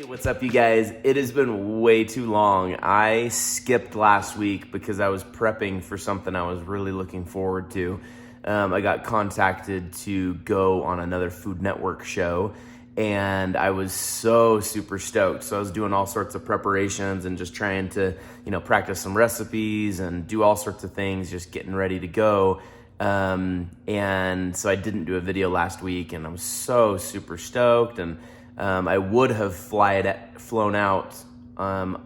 Hey, what's up, you guys? It has been way too long. I skipped last week because I was prepping for something I was really looking forward to. I got contacted to go on another Food Network show, and I was so super stoked. So I was doing all sorts of preparations and just trying to, practice some recipes and do all sorts of things, just getting ready to go. And so I didn't do a video last week, and I was so super stoked. And I would have flown out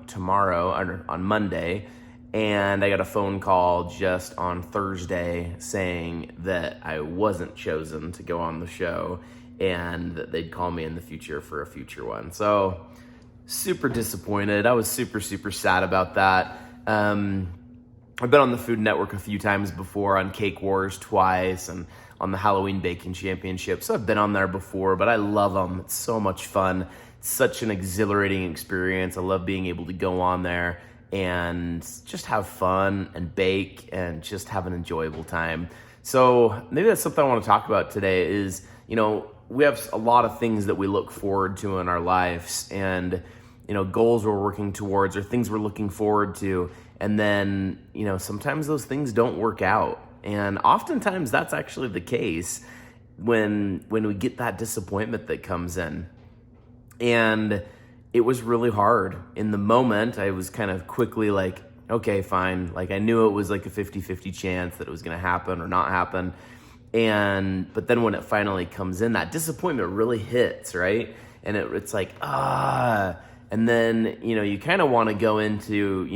tomorrow, on Monday, and I got a phone call just on Thursday saying that I wasn't chosen to go on the show and that they'd call me in the future for a future one. So super disappointed. I was super, super sad about that. I've been on the Food Network a few times before, on Cake Wars twice, and on the Halloween Baking Championship. So I've been on there before, but I love them. It's so much fun. It's such an exhilarating experience. I love being able to go on there and just have fun and bake and just have an enjoyable time. So maybe that's something I want to talk about today is, we have a lot of things that we look forward to in our lives, and, goals we're working towards or things we're looking forward to. And then, sometimes those things don't work out. And oftentimes that's actually the case when we get that disappointment that comes in. And it was really hard. In the moment, I was kind of quickly like, okay, fine. Like, I knew it was like a 50-50 chance that it was going to happen or not happen. But then when it finally comes in, that disappointment really hits, right? And it's like, and then, you kind of want to go into,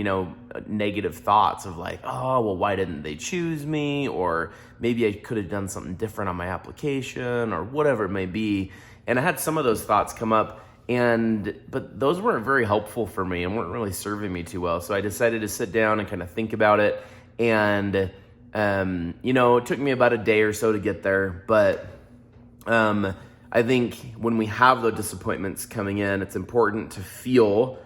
negative thoughts of like, oh, well, why didn't they choose me? Or maybe I could have done something different on my application or whatever it may be. And I had some of those thoughts come up, but those weren't very helpful for me and weren't really serving me too well. So I decided to sit down and kind of think about it. And, it took me about a day or so to get there. But I think when we have those disappointments coming in, it's important to feel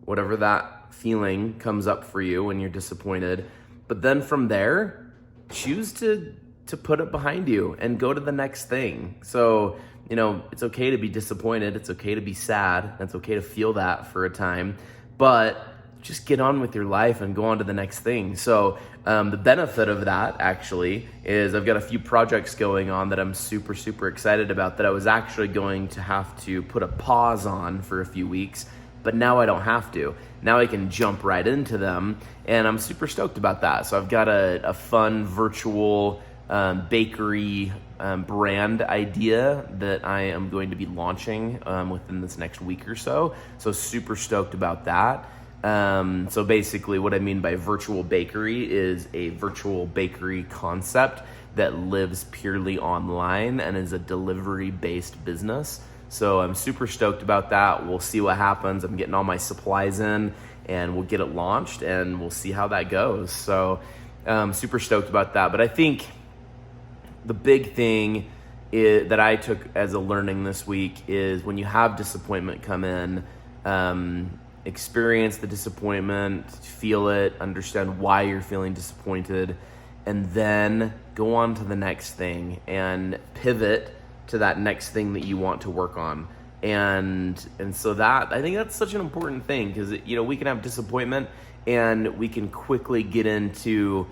whatever that feeling comes up for you when you're disappointed. But then from there, choose to put it behind you and go to the next thing. So, it's okay to be disappointed. It's okay to be sad. It's okay to feel that for a time, but just get on with your life and go on to the next thing. So the benefit of that actually is I've got a few projects going on that I'm super, super excited about that I was actually going to have to put a pause on for a few weeks, but now I don't have to. Now I can jump right into them, and I'm super stoked about that. So I've got a fun virtual bakery brand idea that I am going to be launching within this next week or so. So super stoked about that. So basically what I mean by virtual bakery is a virtual bakery concept that lives purely online and is a delivery-based business. So I'm super stoked about that. We'll see what happens. I'm getting all my supplies in, and we'll get it launched, and we'll see how that goes. So super stoked about that. But I think the big thing that I took as a learning this week is when you have disappointment come in, experience the disappointment, feel it, understand why you're feeling disappointed, and then go on to the next thing and pivot to that next thing that you want to work on. And so that, I think that's such an important thing, because we can have disappointment and we can quickly get into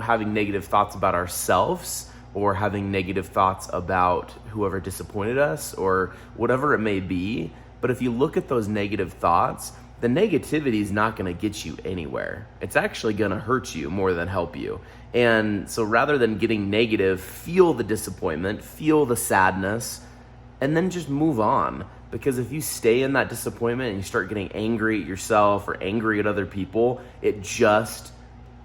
having negative thoughts about ourselves, or having negative thoughts about whoever disappointed us, or whatever it may be. But if you look at those negative thoughts, the negativity is not going to get you anywhere. It's actually going to hurt you more than help you. And so rather than getting negative, feel the disappointment, feel the sadness, and then just move on. Because if you stay in that disappointment and you start getting angry at yourself or angry at other people, it just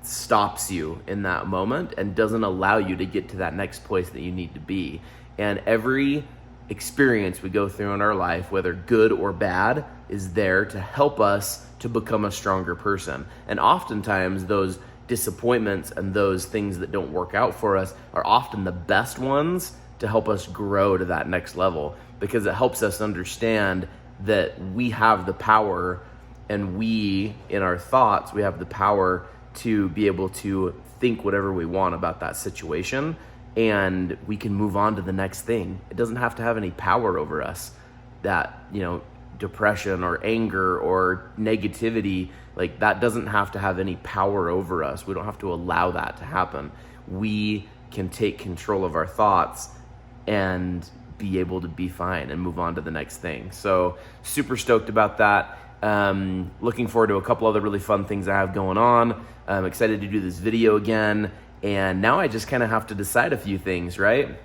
stops you in that moment and doesn't allow you to get to that next place that you need to be. And every experience we go through in our life, whether good or bad, is there to help us to become a stronger person. And oftentimes those disappointments and those things that don't work out for us are often the best ones to help us grow to that next level, because it helps us understand that we have the power, and we, in our thoughts, we have the power to be able to think whatever we want about that situation, and we can move on to the next thing. It doesn't have to have any power over us. That, depression or anger or negativity, like that doesn't have to have any power over us. We don't have to allow that to happen. We can take control of our thoughts and be able to be fine and move on to the next thing. So super stoked about that. Looking forward to a couple other really fun things I have going on. I'm excited to do this video again. And now I just kind of have to decide a few things, right?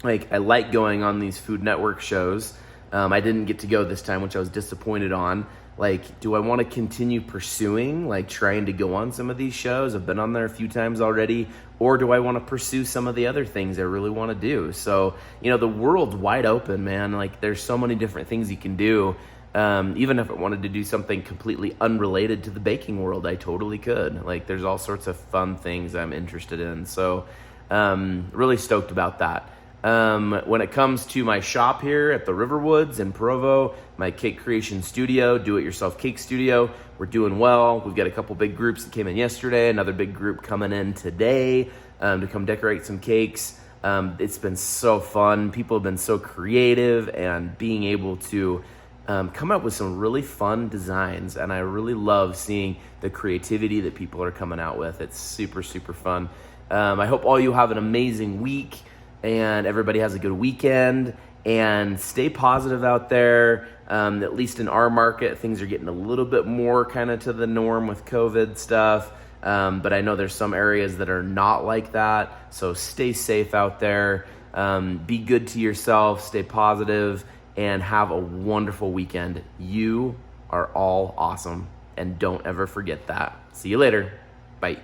Like, I like going on these Food Network shows. I didn't get to go this time, which I was disappointed on. Like, do I want to continue pursuing, like trying to go on some of these shows? I've been on there a few times already. Or do I want to pursue some of the other things I really want to do? So, the world's wide open, man. Like, there's so many different things you can do. Even if I wanted to do something completely unrelated to the baking world, I totally could. Like, there's all sorts of fun things I'm interested in. So, really stoked about that. When it comes to my shop here at the Riverwoods in Provo, my cake creation studio, do-it-yourself cake studio, we're doing well. We've got a couple big groups that came in yesterday, another big group coming in today to come decorate some cakes. It's been so fun. People have been so creative and being able to come up with some really fun designs, and I really love seeing the creativity that people are coming out with. It's super, super fun. I hope all you have an amazing week and everybody has a good weekend, and stay positive out there. At least in our market, things are getting a little bit more kind of to the norm with COVID stuff. But I know there's some areas that are not like that. So stay safe out there. Be good to yourself, stay positive, and have a wonderful weekend. You are all awesome, and don't ever forget that. See you later. Bye.